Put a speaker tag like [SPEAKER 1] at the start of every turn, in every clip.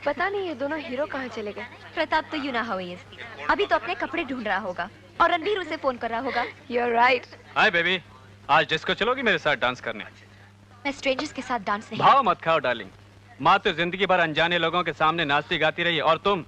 [SPEAKER 1] पता नहीं ये दोनों हीरो कहाँ चले गए।
[SPEAKER 2] प्रताप तो यू ना हाउ ही इज, अभी तो अपने कपड़े ढूंढ रहा होगा और रणबीर उसे फोन कर रहा होगा।
[SPEAKER 1] You're right.
[SPEAKER 3] हाय बेबी, आज डिस्को चलोगी मेरे साथ डांस करने?
[SPEAKER 2] मैं स्ट्रेंजर्स के साथ डांस नहीं।
[SPEAKER 3] भाव मत खाओ डार्लिंग, माँ तो जिंदगी भर अनजाने लोगों के सामने नाचती गाती रही और तुम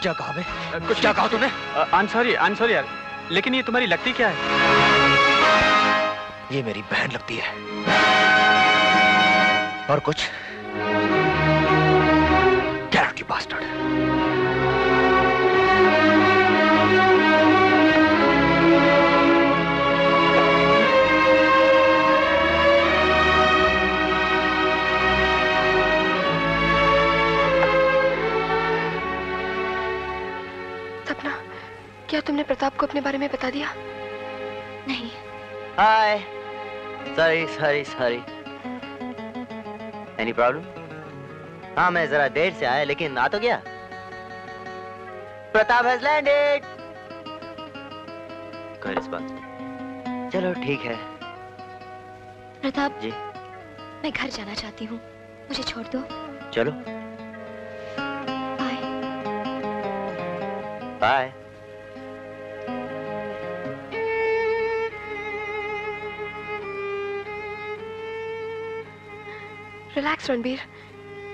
[SPEAKER 4] क्या कहा बे? कुछ क्या कहा तूने?
[SPEAKER 3] आई एम सॉरी यार, लेकिन ये तुम्हारी लगती क्या है?
[SPEAKER 4] ये मेरी बहन लगती है। और कुछ? Dirty bastard.
[SPEAKER 1] सपना, क्या तुमने प्रताप को अपने बारे में बता दिया?
[SPEAKER 2] नहीं।
[SPEAKER 5] हाय, सॉरी। Any problem? हाँ, मैं जरा देर से आया लेकिन आ तो गया। Pratap has landed. कोई रिस्पॉन्स? चलो ठीक है।
[SPEAKER 2] प्रताप
[SPEAKER 5] जी,
[SPEAKER 2] मैं घर जाना चाहती हूँ, मुझे छोड़ दो।
[SPEAKER 5] चलो।
[SPEAKER 2] बाय।
[SPEAKER 5] बाय।
[SPEAKER 1] रिलैक्स रणबीर,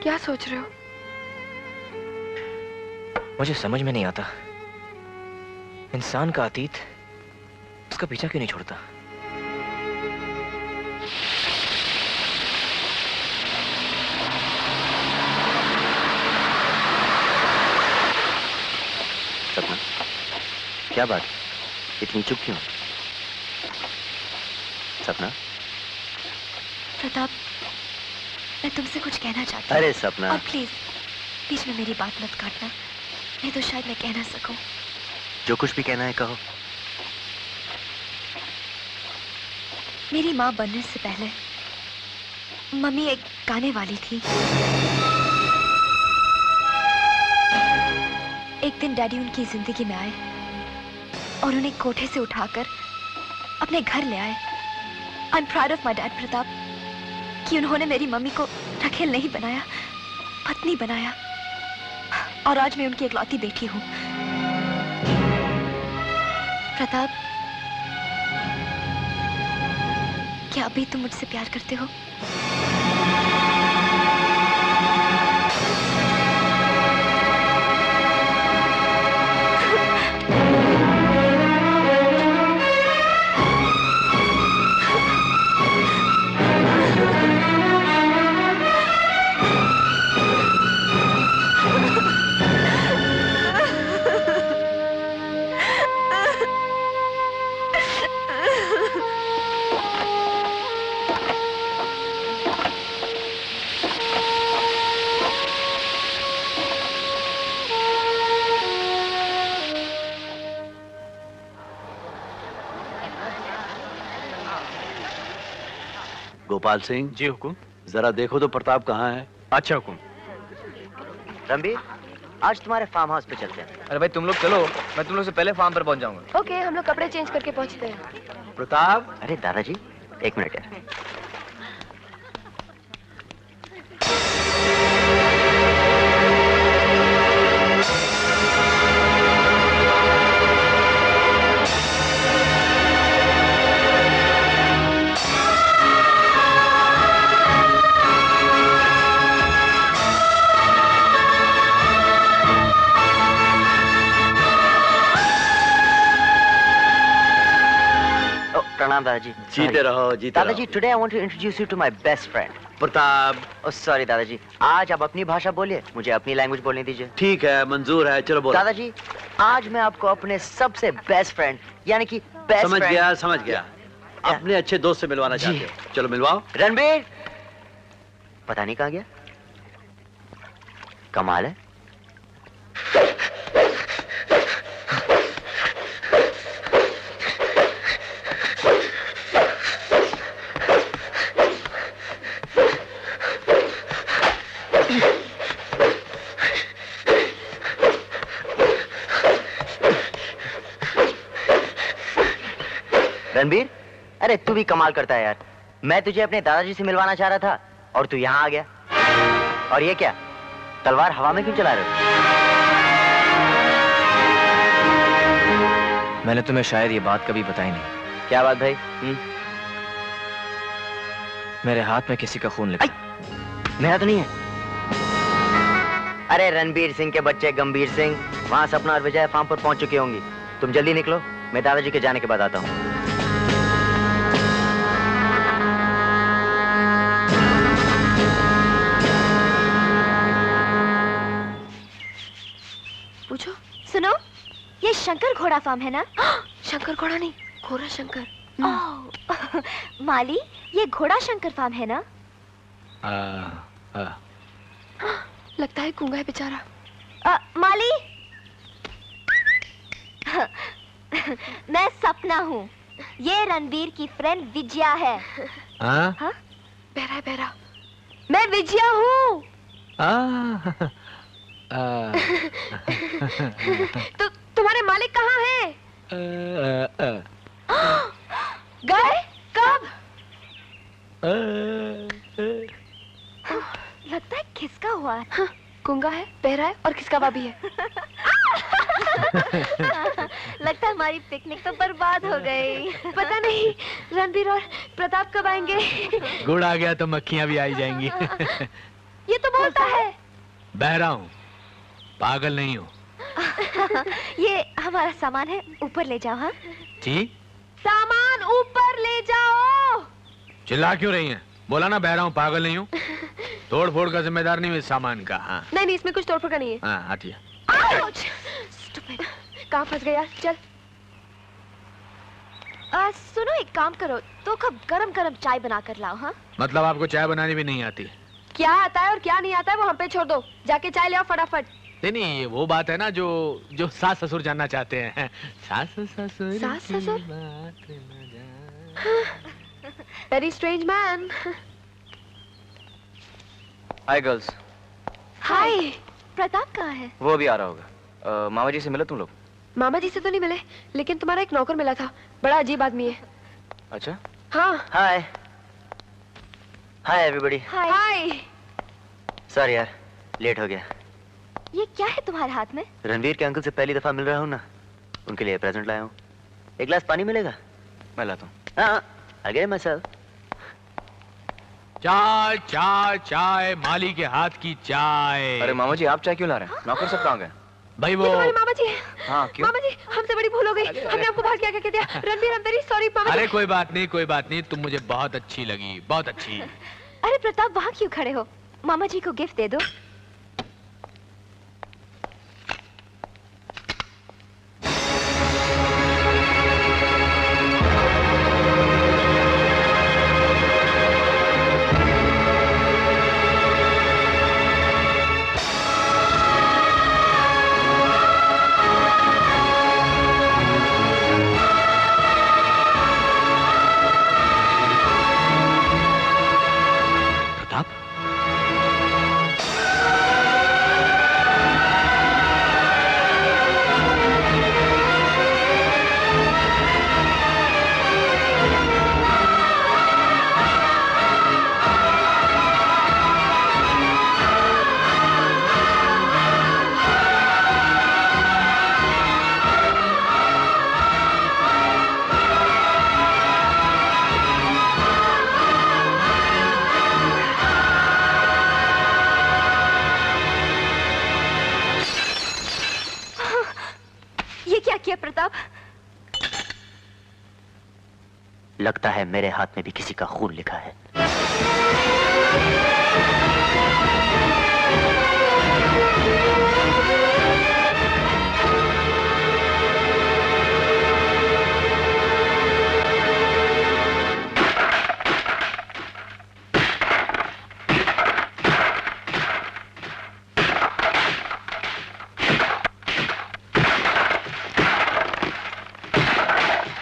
[SPEAKER 1] क्या सोच रहे हो?
[SPEAKER 4] मुझे समझ में नहीं आता, इंसान का अतीत उसका पीछा क्यों नहीं छोड़ता?
[SPEAKER 5] सपना, क्या बात, इतनी चुप क्यों? सपना?
[SPEAKER 2] प्रताप, मैं तुमसे कुछ कहना चाहती हूँ।
[SPEAKER 5] अरे सपना।
[SPEAKER 2] और प्लीज बीच में मेरी बात मत काटना, नहीं तो शायद मैं कह ना सकूं।
[SPEAKER 5] जो कुछ भी कहना है कहो।
[SPEAKER 2] मेरी माँ बनने से पहले मम्मी एक गाने वाली थी। एक दिन डैडी उनकी जिंदगी में आए और उन्हें कोठे से उठाकर अपने घर ले आए। I am proud of my dad Pratap, कि उन्होंने मेरी मम्मी को रखेल नहीं बनाया, पत्नी बनाया, और आज मैं उनकी इकलौती बेटी हूँ। प्रताप, क्या अभी तुम मुझसे प्यार करते हो?
[SPEAKER 6] गोपाल सिंह।
[SPEAKER 3] जी हुकुम।
[SPEAKER 6] जरा देखो तो प्रताप कहाँ है।
[SPEAKER 3] अच्छा हुकुम।
[SPEAKER 5] रणबीर, आज तुम्हारे फार्म हाउस पे चलते हैं।
[SPEAKER 4] अरे भाई तुम लोग चलो, मैं तुम लोग से पहले फार्म पर पहुंच जाऊंगा।
[SPEAKER 1] ओके, हम लोग कपड़े चेंज करके पहुंचते हैं।
[SPEAKER 6] प्रताप।
[SPEAKER 5] अरे दादाजी, एक मिनट यार। प्रणाम दादाजी।
[SPEAKER 6] जीते रहो, जीते रहो।
[SPEAKER 5] दादाजी, today I want to introduce you to my best friend
[SPEAKER 6] Pratap.
[SPEAKER 5] Oh sorry दादाजी, आज आप अपनी भाषा बोलिए, मुझे अपनी लैंग्वेज बोलने दीजिए।
[SPEAKER 6] ठीक है, मंजूर है, चलो बोलो।
[SPEAKER 5] दादाजी, आज मैं आपको अपने सबसे बेस्ट फ्रेंड, यानी कि बेस्ट
[SPEAKER 6] समझ
[SPEAKER 5] फ्रेंड,
[SPEAKER 6] गया। अपने अच्छे दोस्त से मिलवाना चाहते हो, चलो मिलवाओ।
[SPEAKER 5] रणबीर। पता नहीं कहाँ गया। कमाल है। रणबीर, अरे तू भी कमाल करता है यार। मैं तुझे अपने दादाजी से मिलवाना चाह रहा था और तू यहाँ आ गया। और ये क्या, तलवार हवा में क्यों चला रहे हो?
[SPEAKER 4] मैंने तुम्हें शायद ये बात कभी बताई नहीं।
[SPEAKER 5] क्या बात भाई?
[SPEAKER 4] मेरे हाथ में किसी का खून लिखा।
[SPEAKER 5] मेरा तो नहीं है। अरे रणबीर सिंह के बच्चे गंभीर सिंह वहां सपना और विजय फार्म पर पहुंच चुके होंगी। तुम जल्दी निकलो, मैं दादाजी के जाने के बाद आता हूँ।
[SPEAKER 1] पूछो।
[SPEAKER 2] सुनो, ये शंकर घोड़ा फार्म है ना?
[SPEAKER 1] शंकर घोड़ा नहीं, घोड़ा शंकर।
[SPEAKER 2] ओह, माली, ये घोड़ा शंकर फार्म है ना?
[SPEAKER 1] लगता है गूंगा है बेचारा।
[SPEAKER 2] माली, मैं सपना हूँ। ये रणबीर की फ्रेंड विजया है।
[SPEAKER 4] हाँ?
[SPEAKER 1] बहरा है बहरा। मैं विजया हूँ। तो तुम्हारे मालिक कहाँ हैं? गए? कब?
[SPEAKER 2] लगता है खिसका हुआ है।
[SPEAKER 1] हाँ, गूंगा है, बहरा है और खिसकावा भी है।
[SPEAKER 2] लगता है हमारी पिकनिक तो बर्बाद हो गई।
[SPEAKER 1] पता नहीं रणबीर और प्रताप कब आएंगे।
[SPEAKER 7] गुड़ आ गया तो मक्खियां भी आ ही जाएंगी।
[SPEAKER 1] ये तो बोलता है।
[SPEAKER 7] बहरा हूँ, पागल नहीं हूँ।
[SPEAKER 2] ये हमारा सामान है, ऊपर ले जाओ। हाँ
[SPEAKER 7] जी?
[SPEAKER 1] सामान ऊपर ले जाओ।
[SPEAKER 7] चिल्ला क्यों रही हैं? बोला ना बहरा हूँ, पागल नहीं हूँ। तोड़ फोड़ का जिम्मेदार नहीं हूँ इस सामान का। हाँ
[SPEAKER 1] नहीं नहीं, इसमें कुछ तोड़ फोड़ का नहीं है।
[SPEAKER 7] हाँ, हटिए।
[SPEAKER 1] कहाँ फंस गया? चल।
[SPEAKER 2] सुनो, एक काम करो, तो कब गरम गरम चाय बना कर लाओ। हाँ,
[SPEAKER 7] मतलब आपको चाय बनानी भी नहीं आती?
[SPEAKER 1] क्या आता है और क्या नहीं आता है वो हम पे छोड़ दो। जाके चाय ले आओ फटाफट।
[SPEAKER 7] नहीं, ये वो बात है ना जो सास ससुर जानना चाहते हैं। सास ससुर
[SPEAKER 1] सास
[SPEAKER 7] की
[SPEAKER 1] ससुर?
[SPEAKER 7] बात न जान।
[SPEAKER 1] Very strange man.
[SPEAKER 4] Hi girls.
[SPEAKER 2] Hi. Pratap कहाँ है?
[SPEAKER 4] वो भी आ रहा होगा। मामा जी से मिले तुम लोग?
[SPEAKER 1] मामा जी से तो नहीं मिले, लेकिन तुम्हारा एक नौकर मिला था, बड़ा अजीब आदमी है।
[SPEAKER 4] अच्छा।
[SPEAKER 1] हाँ।
[SPEAKER 5] हाय हाय एवरीबॉडी।
[SPEAKER 1] हाय।
[SPEAKER 5] सॉरी यार, लेट हो गया।
[SPEAKER 2] ये क्या है तुम्हारे हाथ में?
[SPEAKER 5] रणवीर के अंकल से पहली दफा मिल रहा हूँ ना, उनके लिए प्रेजेंट लाया हूँ। एक गिलास पानी मिलेगा?
[SPEAKER 4] मैं लाता हूँ।
[SPEAKER 5] हाँ, अगे मसल।
[SPEAKER 7] चाय चाय चाय, माली के हाथ की चाय।
[SPEAKER 4] अरे मामा जी, आप चाय क्यों ला रहे हैं? नौकर सब कहाँ गए?
[SPEAKER 7] भाई वो
[SPEAKER 1] ये तुम्हारे मामा जी हैं।
[SPEAKER 4] हाँ, क्यों?
[SPEAKER 1] मामा जी, हमसे बड़ी भूल हो गई। हमने आपको बाहर क्या क्या कह दिया। रणबीर, I'm very sorry मामा जी।
[SPEAKER 7] अरे कोई बात नहीं, कोई बात नहीं, तुम मुझे बहुत अच्छी लगी, बहुत अच्छी।
[SPEAKER 2] अरे प्रताप, वहाँ क्यों खड़े हो? मामा जी को गिफ्ट दे दो। प्रताप?
[SPEAKER 5] लगता है मेरे हाथ में भी किसी का खून लिखा है।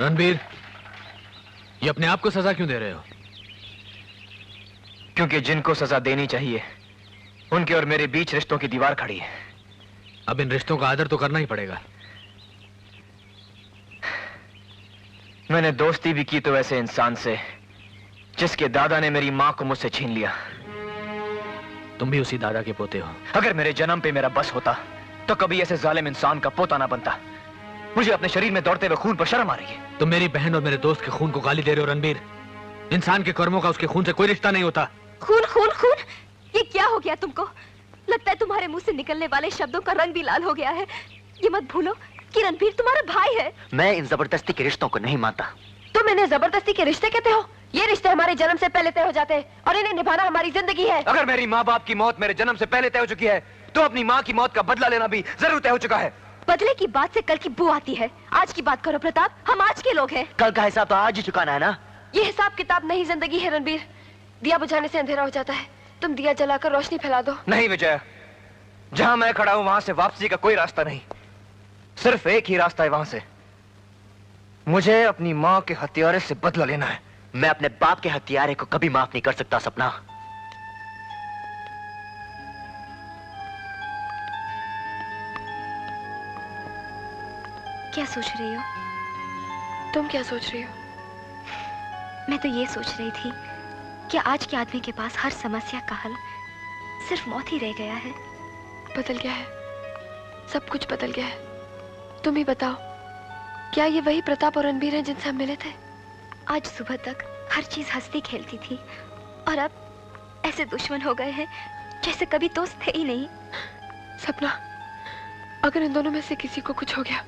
[SPEAKER 7] रणबीर, ये अपने आप को सजा क्यों दे रहे हो?
[SPEAKER 4] क्योंकि जिनको सजा देनी चाहिए उनके और मेरे बीच रिश्तों की दीवार खड़ी है।
[SPEAKER 7] अब इन रिश्तों का आदर तो करना ही पड़ेगा।
[SPEAKER 4] मैंने दोस्ती भी की तो ऐसे इंसान से जिसके दादा ने मेरी मां को मुझसे छीन लिया।
[SPEAKER 7] तुम भी उसी दादा के पोते हो।
[SPEAKER 4] अगर मेरे जन्म पे मेरा बस होता तो कभी ऐसे जालिम इंसान का पोता ना बनता। मुझे अपने शरीर में दौड़ते हुए खून पर शर्म आ रही है।
[SPEAKER 7] तुम मेरी बहन और मेरे दोस्त के खून को गाली दे रहे हो रणबीर। इंसान के कर्मों का उसके खून से कोई रिश्ता नहीं होता।
[SPEAKER 2] खून खून खून, ये क्या हो गया तुमको? लगता है तुम्हारे मुंह से निकलने वाले शब्दों का रंग भी लाल हो गया है। ये मत भूलो कि रणबीर तुम्हारा भाई है।
[SPEAKER 5] मैं इन जबरदस्ती के रिश्तों को नहीं मानता।
[SPEAKER 1] तुम इन्हें जबरदस्ती के रिश्ते कहते हो? ये रिश्ते हमारे जन्म से पहले तय हो जाते हैं और इन्हें निभाना हमारी जिंदगी है।
[SPEAKER 4] अगर मेरी माँ बाप की मौत मेरे जन्म से पहले तय हो चुकी है तो अपनी माँ की मौत का बदला लेना भी जरूर तय हो चुका है।
[SPEAKER 2] बदले की बात से कल की बू आती है। आज की बात करो प्रताप, हम आज के लोग हैं।
[SPEAKER 5] कल का हिसाब तो आज ही चुकाना है ना।
[SPEAKER 1] ये हिसाब किताब नहीं जिंदगी है रणबीर। दिया बुझाने से अंधेरा हो जाता है। तुम दिया जलाकर रोशनी फैला दो।
[SPEAKER 4] नहीं विजय, जहां मैं खड़ा हूं वहां से वापसी का कोई रास्ता नहीं। सिर्फ एक ही रास्ता है वहां से। मुझे अपनी माँ के हत्यारे से बदला लेना है।
[SPEAKER 5] मैं अपने बाप के हत्यारे को कभी माफ नहीं कर सकता सपना।
[SPEAKER 2] क्या सोच रही हो?
[SPEAKER 1] तुम क्या सोच रही हो?
[SPEAKER 2] मैं तो ये सोच रही थी कि आज के आदमी के पास हर समस्या का हल सिर्फ मौत ही रह गया है।
[SPEAKER 1] बदल गया है, सब कुछ बदल गया है। तुम ही बताओ, क्या ये वही प्रताप और रणबीर हैं जिनसे हम मिले थे?
[SPEAKER 2] आज सुबह तक हर चीज हंसती खेलती थी और अब ऐसे दुश्मन हो गए हैं जैसे कभी दोस्त थे ही नहीं।
[SPEAKER 1] सपना, अगर इन दोनों में से किसी को कुछ हो गया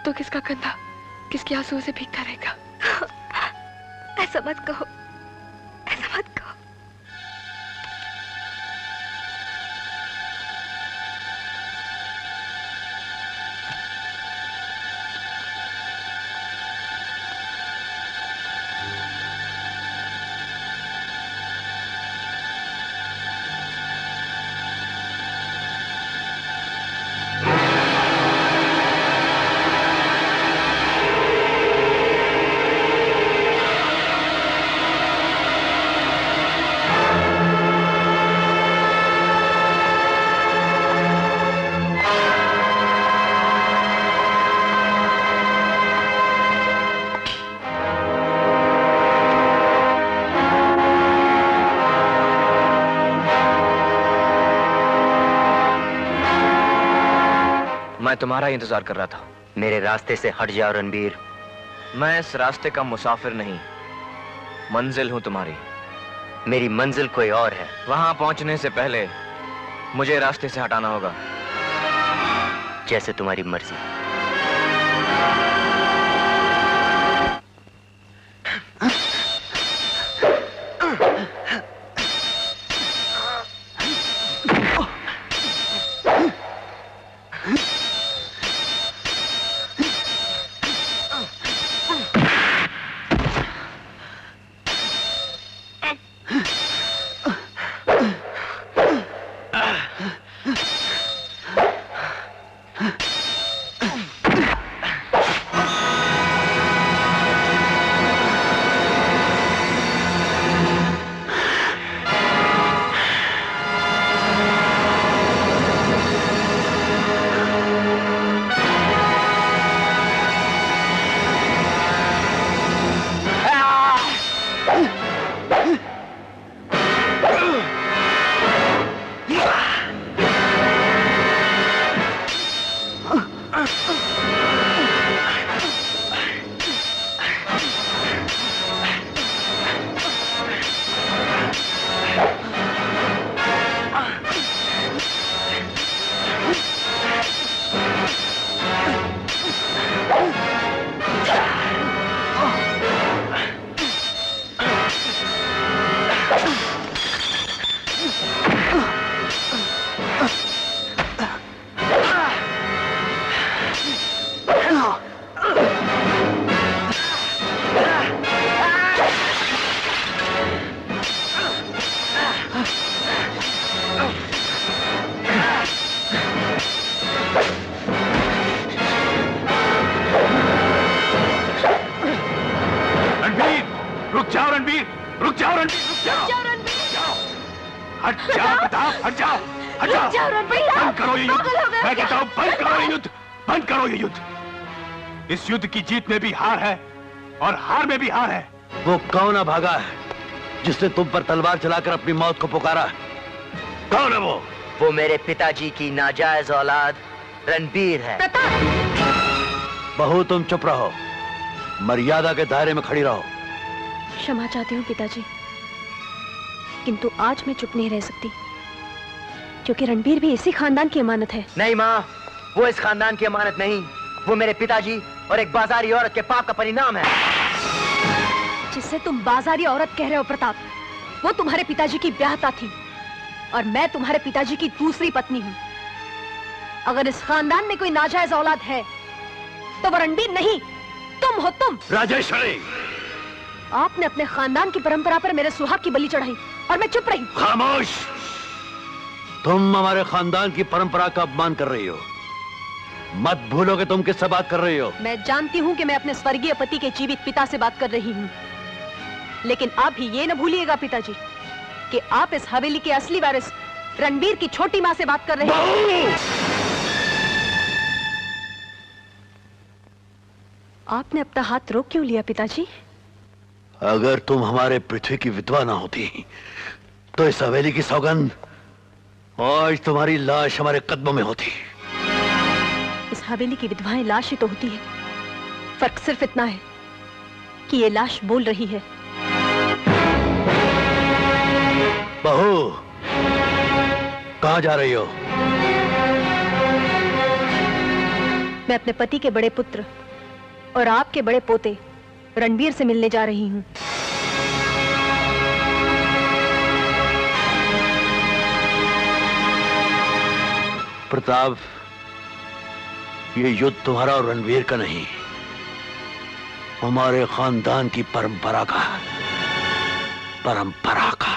[SPEAKER 1] तो किसका कंधा किसके आंसुओं से भीगता रहेगा?
[SPEAKER 2] ऐसा मत कहो, ऐसा मत कहो।
[SPEAKER 4] मैं तुम्हारा ही इंतजार कर रहा था।
[SPEAKER 5] मेरे रास्ते से हट जाओ रणबीर।
[SPEAKER 4] मैं इस रास्ते का मुसाफिर नहीं, मंजिल हूं तुम्हारी।
[SPEAKER 5] मेरी मंजिल कोई और है।
[SPEAKER 4] वहां पहुंचने से पहले मुझे रास्ते से हटाना होगा।
[SPEAKER 5] जैसे तुम्हारी मर्जी।
[SPEAKER 8] इस युद्ध की जीत में भी हार है और हार में भी हार है।
[SPEAKER 6] वो कौन भागा है जिसने तुम पर तलवार चलाकर अपनी मौत को पुकारा? कौन है वो?
[SPEAKER 5] वो मेरे पिताजी की नाजायज औलाद रणबीर है।
[SPEAKER 6] बहू तुम चुप रहो, मर्यादा के दायरे में खड़ी रहो।
[SPEAKER 2] क्षमा चाहती हूँ पिताजी, किंतु आज मैं चुप नहीं रह सकती, क्योंकि रणबीर भी इसी खानदान की अमानत है।
[SPEAKER 5] नहीं माँ, वो इस खानदान की अमानत नहीं, वो मेरे पिताजी और एक बाजारी औरत के पाप का परिणाम है।
[SPEAKER 2] जिससे तुम बाजारी औरत कह रहे हो प्रताप, वो तुम्हारे पिताजी की ब्याहता थी और मैं तुम्हारे पिताजी की दूसरी पत्नी हूँ। अगर इस खानदान में कोई नाजायज औलाद है तो वो रणबीर नहीं, तुम हो तुम।
[SPEAKER 6] राजेश्वरी,
[SPEAKER 2] आपने अपने खानदान की परंपरा पर मेरे सुहाग की बलि चढ़ाई और मैं चुप रही।
[SPEAKER 6] खामोश! तुम हमारे खानदान की परंपरा का अपमान कर रही हो। मत भूलो कि तुम किससे बात कर रही हो।
[SPEAKER 2] मैं जानती हूँ कि मैं अपने स्वर्गीय पति के जीवित पिता से बात कर रही हूँ, लेकिन आप भी ये न भूलिएगा पिताजी कि आप इस हवेली के असली वारिस रणबीर की छोटी माँ से बात कर रहे हैं। आपने अपना हाथ रोक क्यों लिया पिताजी?
[SPEAKER 6] अगर तुम हमारे पृथ्वी की विधवा ना होती तो इस हवेली की सौगंध आज तुम्हारी लाश हमारे कदमों में होती।
[SPEAKER 2] इस हवेली की विधवाएं लाश ही तो होती है, फर्क सिर्फ इतना है कि ये लाश बोल रही है।
[SPEAKER 6] बहू, कहां जा रही हो?
[SPEAKER 2] मैं अपने पति के बड़े पुत्र और आपके बड़े पोते रणबीर से मिलने जा रही हूं।
[SPEAKER 6] प्रताप, ये युद्ध तुम्हारा और रणबीर का नहीं, हमारे खानदान की परंपरा का है। परंपरा का।